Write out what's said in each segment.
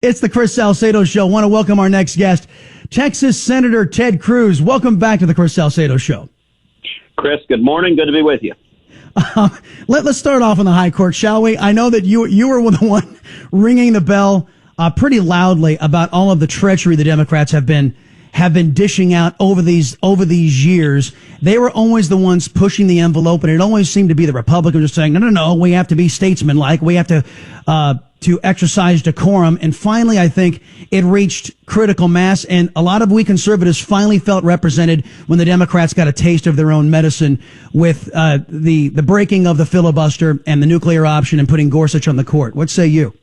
It's the Chris Salcedo Show. Want to welcome our next guest, Texas Senator Ted Cruz. Welcome back to the Chris Salcedo Show. Chris, good morning. Good to be with you. Let's start off on the high court, shall we? I know that you were the one ringing the bell pretty loudly about all of the treachery the Democrats have been dishing out over these years. They were always the ones pushing the envelope, and it always seemed to be the Republicans just saying, no, we have to be statesmanlike. We have to exercise decorum. And finally, I think it reached critical mass, and a lot of we conservatives finally felt represented when the Democrats got a taste of their own medicine with the breaking of the filibuster and the nuclear option and putting Gorsuch on the court. What say you?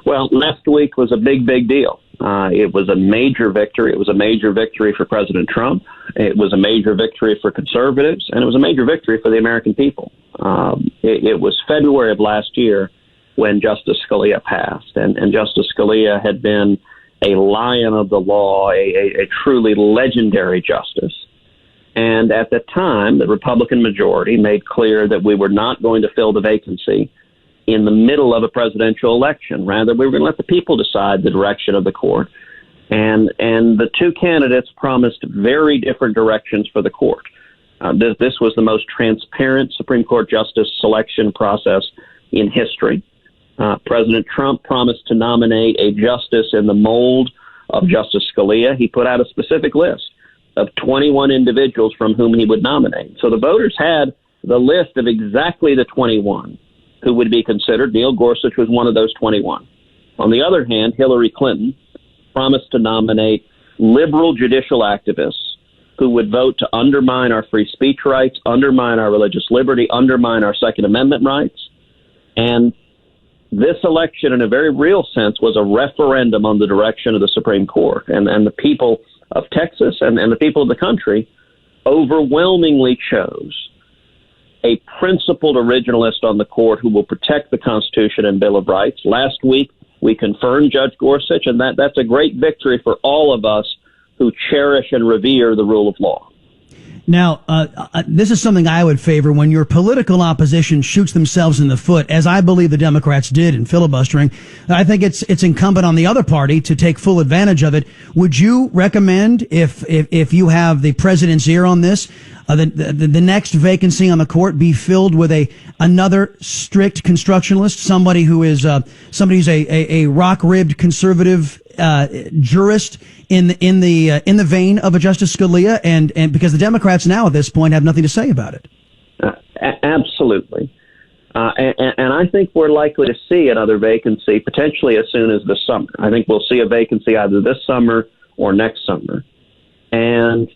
Well, last week was a big deal. It was a major victory. It was a major victory for President Trump. It was a major victory for conservatives, and it was a major victory for the American people. It was February of last year when Justice Scalia passed, and Justice Scalia had been a lion of the law, a truly legendary justice. And at the time, the Republican majority made clear that we were not going to fill the vacancy in the middle of a presidential election. Rather, we were going to let the people decide the direction of the court. And the two candidates promised very different directions for the court. This was the most transparent Supreme Court justice selection process in history. President Trump promised to nominate a justice in the mold of Justice Scalia. He put out a specific list of 21 individuals from whom he would nominate. So the voters had the list of exactly the 21 who would be considered. Neil Gorsuch was one of those 21. On the other hand, Hillary Clinton promised to nominate liberal judicial activists who would vote to undermine our free speech rights, undermine our religious liberty, undermine our Second Amendment rights. And this election, in a very real sense, was a referendum on the direction of the Supreme Court. And the people of Texas and the people of the country overwhelmingly chose a principled originalist on the court who will protect the Constitution and Bill of Rights. Last week, we confirmed Judge Gorsuch, and that's a great victory for all of us who cherish and revere the rule of law. Now, this is something I would favor when your political opposition shoots themselves in the foot, as I believe the Democrats did in filibustering. I think it's incumbent on the other party to take full advantage of it. Would you recommend, if you have the president's ear on this, the next vacancy on the court be filled with another strict constructionalist, somebody who's a rock-ribbed conservative jurist in the vein of a Justice Scalia, and because the Democrats now at this point have nothing to say about it? Absolutely. And I think we're likely to see another vacancy potentially as soon as this summer. I think we'll see a vacancy either this summer or next summer. And,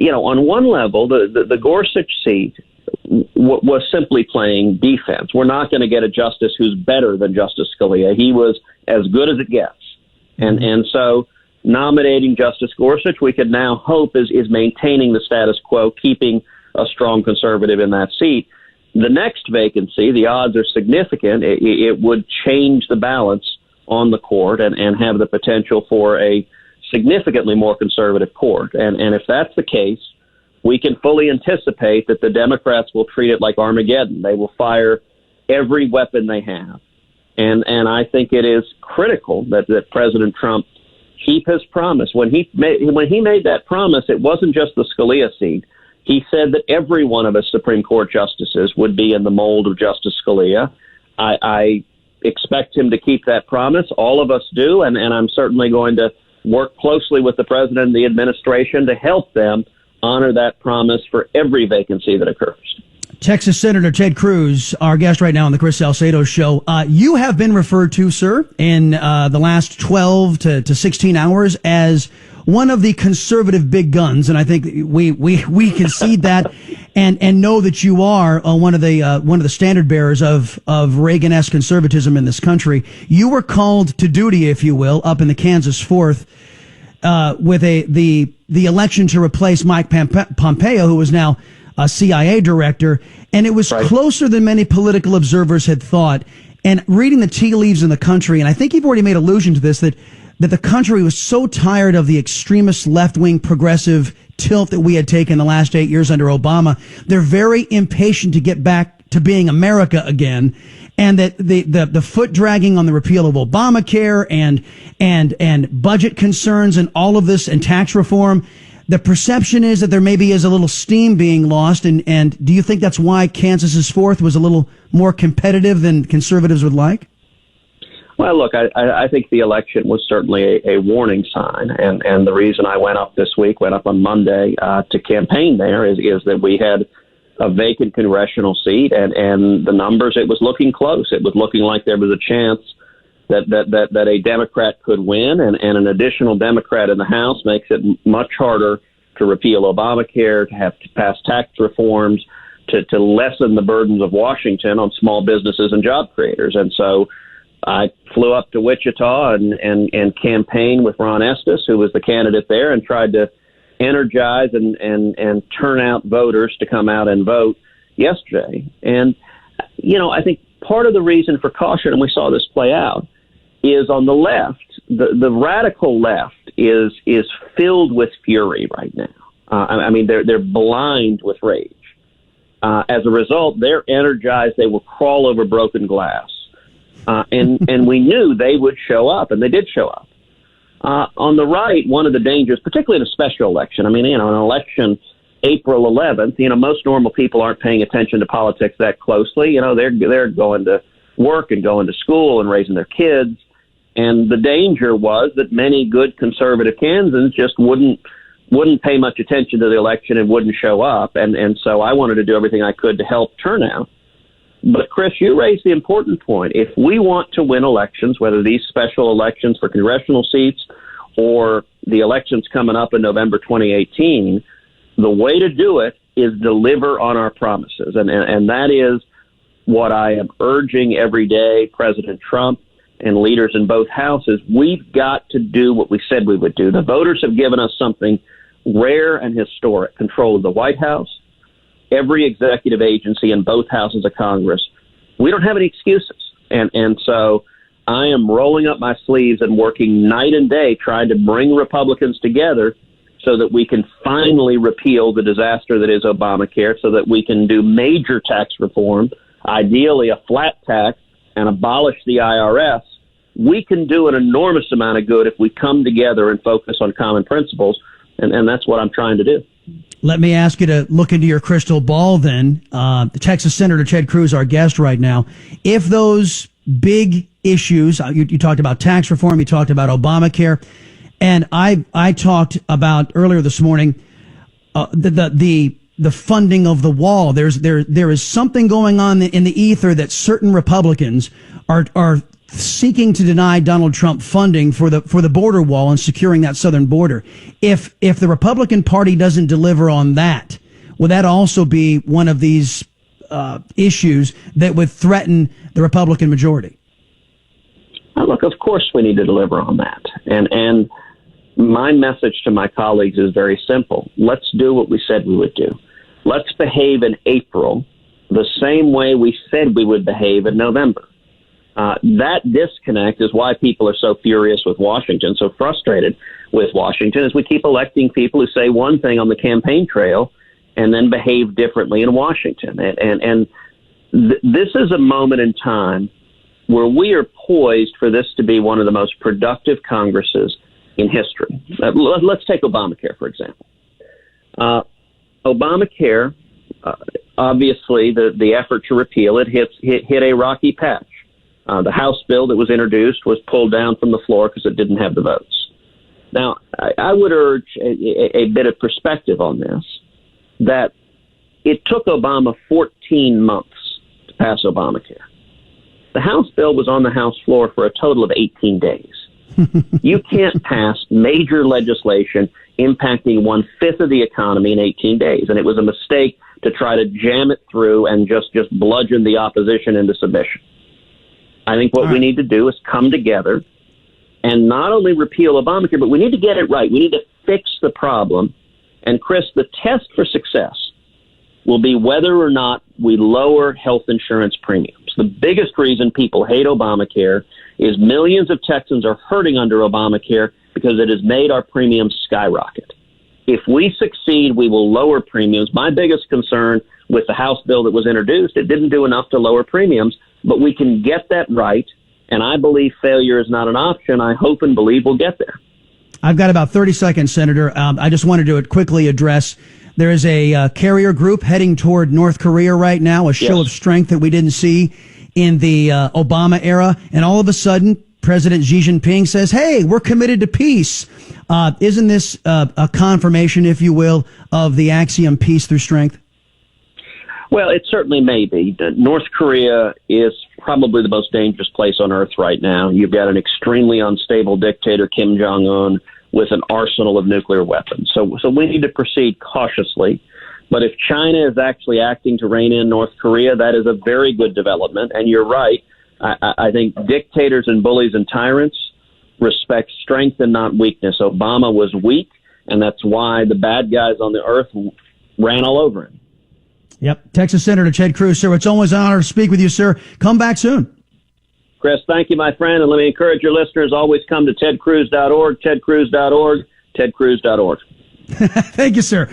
on one level, the Gorsuch seat was simply playing defense. We're not going to get a justice who's better than Justice Scalia. He was as good as it gets. And so nominating Justice Gorsuch, we could now hope is maintaining the status quo, keeping a strong conservative in that seat. The next vacancy, the odds are significant. It would change the balance on the court and have the potential for a significantly more conservative court. And if that's the case, we can fully anticipate that the Democrats will treat it like Armageddon. They will fire every weapon they have. And I think it is critical that President Trump keep his promise. When he made that promise, it wasn't just the Scalia seat. He said that every one of us Supreme Court justices would be in the mold of Justice Scalia. I expect him to keep that promise. All of us do, and I'm certainly going to work closely with the president and the administration to help them honor that promise for every vacancy that occurs. Texas Senator Ted Cruz, our guest right now on the Chris Salcedo Show. You have been referred to, sir, in the last 12 to 16 hours as one of the conservative big guns, and I think we concede that and know that you are one of the standard bearers of Reagan-esque conservatism in this country. You were called to duty, if you will, up in the Kansas 4th with the election to replace Mike Pompeo, who is now a CIA director, and it was closer than many political observers had thought. And reading the tea leaves in the country, and I think you've already made allusion to this, that the country was so tired of the extremist left-wing progressive tilt that we had taken the last 8 years under Obama. They're very impatient to get back to being America again, and that the foot dragging on the repeal of Obamacare and budget concerns and all of this and tax reform, the perception is that there maybe is a little steam being lost. And do you think that's why Kansas's 4th was a little more competitive than conservatives would like? Well, look, I think the election was certainly a warning sign. And the reason I went up on Monday to campaign there is that we had a vacant congressional seat, and the numbers, it was looking close. It was looking like there was a chance that a Democrat could win, and an additional Democrat in the House makes it much harder to repeal Obamacare, to have to pass tax reforms, to lessen the burdens of Washington on small businesses and job creators. And so I flew up to Wichita and campaigned with Ron Estes, who was the candidate there, and tried to energize and turn out voters to come out and vote yesterday. And, I think part of the reason for caution, and we saw this play out, is on the left, the radical left is filled with fury right now. I mean, they're blind with rage. As a result, they're energized. They will crawl over broken glass. And we knew they would show up, and they did show up. On the right, one of the dangers, particularly in a special election, an election April 11th, most normal people aren't paying attention to politics that closely. They're going to work and going to school and raising their kids. And the danger was that many good conservative Kansans just wouldn't pay much attention to the election and wouldn't show up. And so I wanted to do everything I could to help turnout. But, Chris, you raised the important point. If we want to win elections, whether these special elections for congressional seats or the elections coming up in November 2018, the way to do it is deliver on our promises. And that is what I am urging every day, President Trump and leaders in both houses. We've got to do what we said we would do. The voters have given us something rare and historic: control of the White House, every executive agency in both houses of Congress. We don't have any excuses. And so I am rolling up my sleeves and working night and day trying to bring Republicans together so that we can finally repeal the disaster that is Obamacare, so that we can do major tax reform, ideally a flat tax, and abolish the IRS. We can do an enormous amount of good if we come together and focus on common principles. And that's what I'm trying to do. Let me ask you to look into your crystal ball then. The Texas Senator Ted Cruz, our guest right now. If those big issues, you talked about tax reform, you talked about Obamacare, and I talked about earlier this morning the funding of the wall. There is something going on in the ether that certain Republicans are seeking to deny Donald Trump funding for the border wall and securing that southern border. If the Republican Party doesn't deliver on that, will that also be one of these issues that would threaten the Republican majority? Look, of course we need to deliver on that. And my message to my colleagues is very simple. Let's do what we said we would do. Let's behave in April the same way we said we would behave in November. That disconnect is why people are so furious with Washington, so frustrated with Washington, is we keep electing people who say one thing on the campaign trail and then behave differently in Washington. And this is a moment in time where we are poised for this to be one of the most productive Congresses in history. Let's take Obamacare, for example. Obamacare, obviously, the effort to repeal it hit a rocky patch. The House bill that was introduced was pulled down from the floor because it didn't have the votes. Now, I would urge a bit of perspective on this, that it took Obama 14 months to pass Obamacare. The House bill was on the House floor for a total of 18 days. You can't pass major legislation impacting 1/5 of the economy in 18 days. And it was a mistake to try to jam it through and just bludgeon the opposition into submission. I think what we need to do is come together and not only repeal Obamacare, but we need to get it right. We need to fix the problem. And, Chris, the test for success will be whether or not we lower health insurance premiums. The biggest reason people hate Obamacare is millions of Texans are hurting under Obamacare because it has made our premiums skyrocket. If we succeed, we will lower premiums. My biggest concern with the House bill that was introduced, it didn't do enough to lower premiums, but we can get that right, and I believe failure is not an option. I hope and believe we'll get there. I've got about 30 seconds, Senator. I just wanted to quickly address, there is a carrier group heading toward North Korea right now, a show of strength that we didn't see in the Obama era, and all of a sudden, President Xi Jinping says, hey, we're committed to peace. Isn't this a confirmation, if you will, of the axiom peace through strength? Well, it certainly may be. North Korea is probably the most dangerous place on earth right now. You've got an extremely unstable dictator, Kim Jong-un, with an arsenal of nuclear weapons. So we need to proceed cautiously. But if China is actually acting to rein in North Korea, that is a very good development. And you're right. I think dictators and bullies and tyrants respect strength and not weakness. Obama was weak, and that's why the bad guys on the earth ran all over him. Yep. Texas Senator Ted Cruz, sir, it's always an honor to speak with you, sir. Come back soon. Chris, thank you, my friend. And let me encourage your listeners, always come to tedcruz.org, tedcruz.org, tedcruz.org. Thank you, sir.